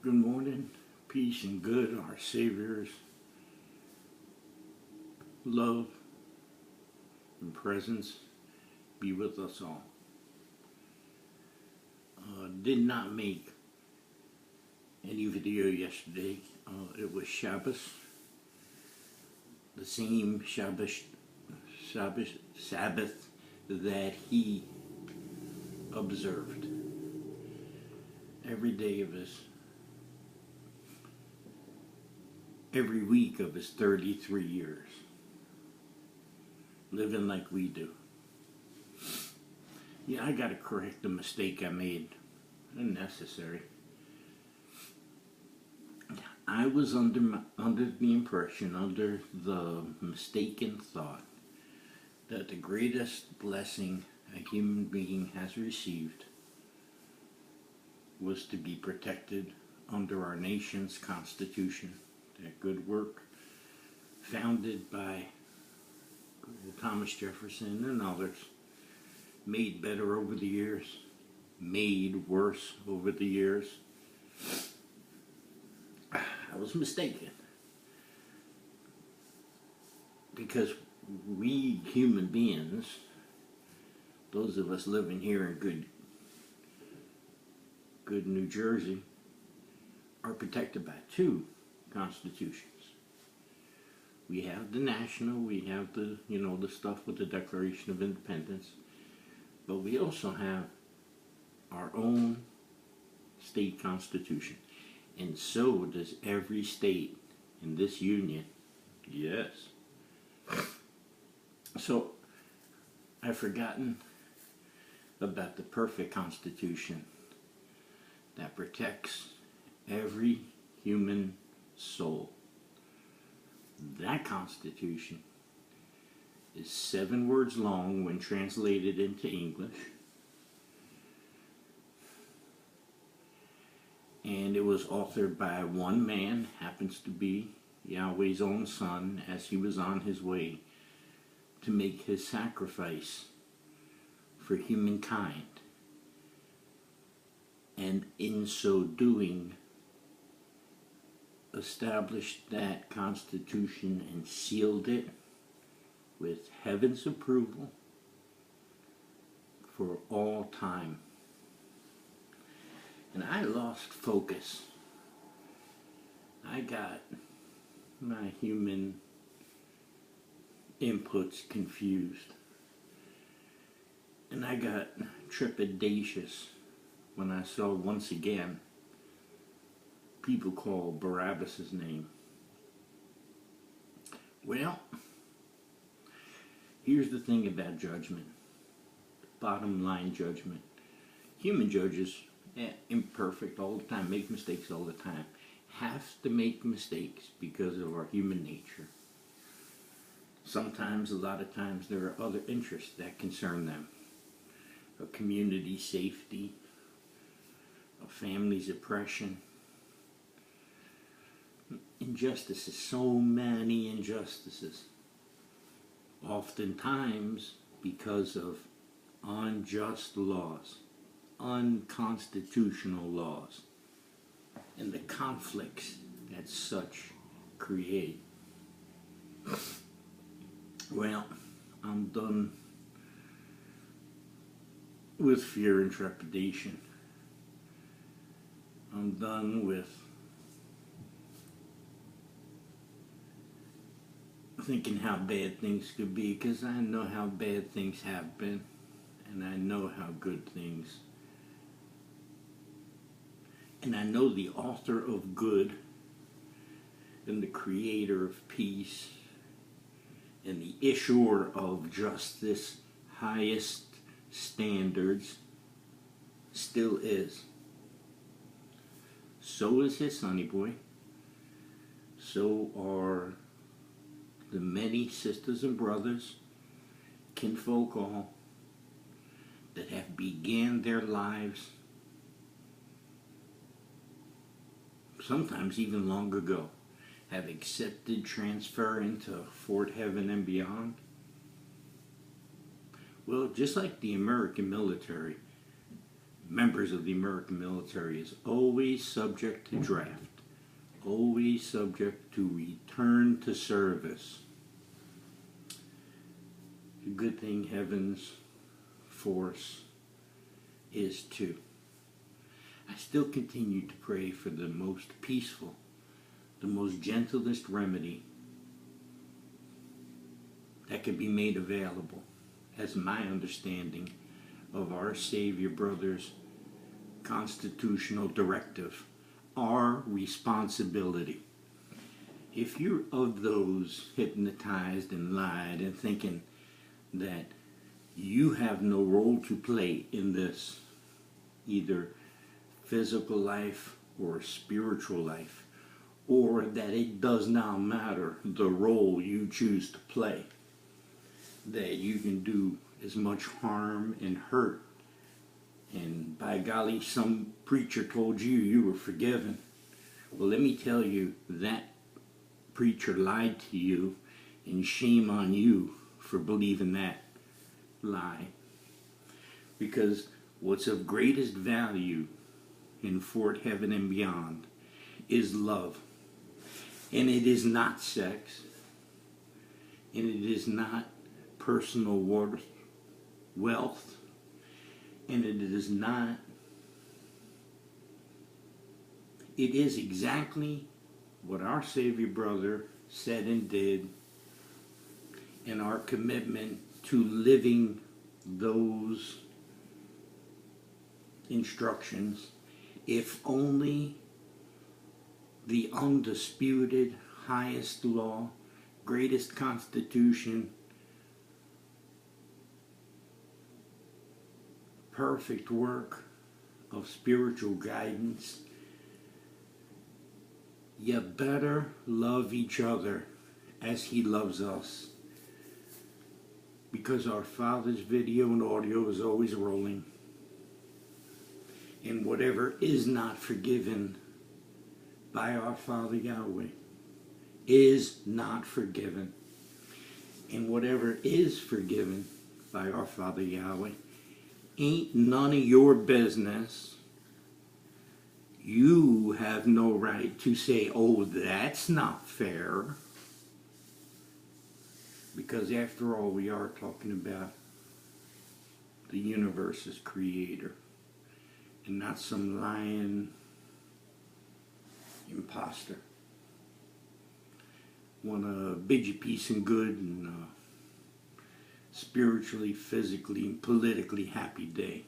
Good morning, peace and good, our Savior's love and presence be with us all. Did not make any video yesterday. It was Shabbos, the same Sabbath that he observed every day of every week of his 33 years, living like we do. Yeah, I gotta correct the mistake I made. Unnecessary. I was under the impression, under the mistaken thought, that the greatest blessing a human being has received was to be protected under our nation's Constitution, that good work founded by Thomas Jefferson and others, made better over the years, made worse over the years. I was mistaken, because we human beings, those of us living here in good New Jersey, are protected by two constitutions. We have the national, we have the stuff with the Declaration of Independence, but we also have our own state constitution. And so does every state in this union. Yes. So, I've forgotten about the perfect constitution that protects every human soul. That constitution is 7 words long when translated into English. And it was authored by one man, happens to be Yahweh's own son, as he was on his way to make his sacrifice for humankind. And in so doing, established that constitution and sealed it with heaven's approval for all time. And I lost focus. I got my human inputs confused. And I got trepidatious when I saw once again people call Barabbas' name. Well, here's the thing about judgment. Bottom line judgment. Human judges, imperfect all the time, make mistakes all the time, have to make mistakes because of our human nature. Sometimes, a lot of times, there are other interests that concern them. A community safety, a family's oppression, injustices, so many injustices. Oftentimes because of unjust laws, unconstitutional laws, and the conflicts that such create. Well, I'm done with fear and trepidation. I'm done with thinking how bad things could be, because I know how bad things have been, and I know how good things. And I know the author of good, and the creator of peace, and the issuer of justice, highest standards, still is. So is his sonny boy. So are the many sisters and brothers, kinfolk all, that have began their lives sometimes even long ago, have accepted transfer into Fort Heaven and beyond. Well, just like the American military, members of the American military is always subject to draft, always subject to return to service. The good thing Heaven's force is too. I still continue to pray for the most peaceful, the most gentlest remedy that can be made available as my understanding of our Savior Brother's constitutional directive, our responsibility. If you're of those hypnotized and lied and thinking that you have no role to play in this, either physical life or spiritual life, or that it does not matter the role you choose to play, that you can do as much harm and hurt, and by golly, some preacher told you you were forgiven. Well, let me tell you, that preacher lied to you, and shame on you for believing that lie. Because what's of greatest value in Fort Heaven and beyond is love. And it is not sex. And it is not personal wealth. And it is not. It is exactly what our Savior Brother said and did, and our commitment to living those instructions, if only the undisputed highest law, greatest constitution, perfect work of spiritual guidance. You better love each other as He loves us, because our Father's video and audio is always rolling, and whatever is not forgiven by our Father Yahweh is not forgiven, and whatever is forgiven by our Father Yahweh ain't none of your business. You have no right to say, oh, that's not fair. Because after all, we are talking about the universe's creator, and not some lying imposter. Want to bid you peace and good and spiritually, physically, and politically happy day.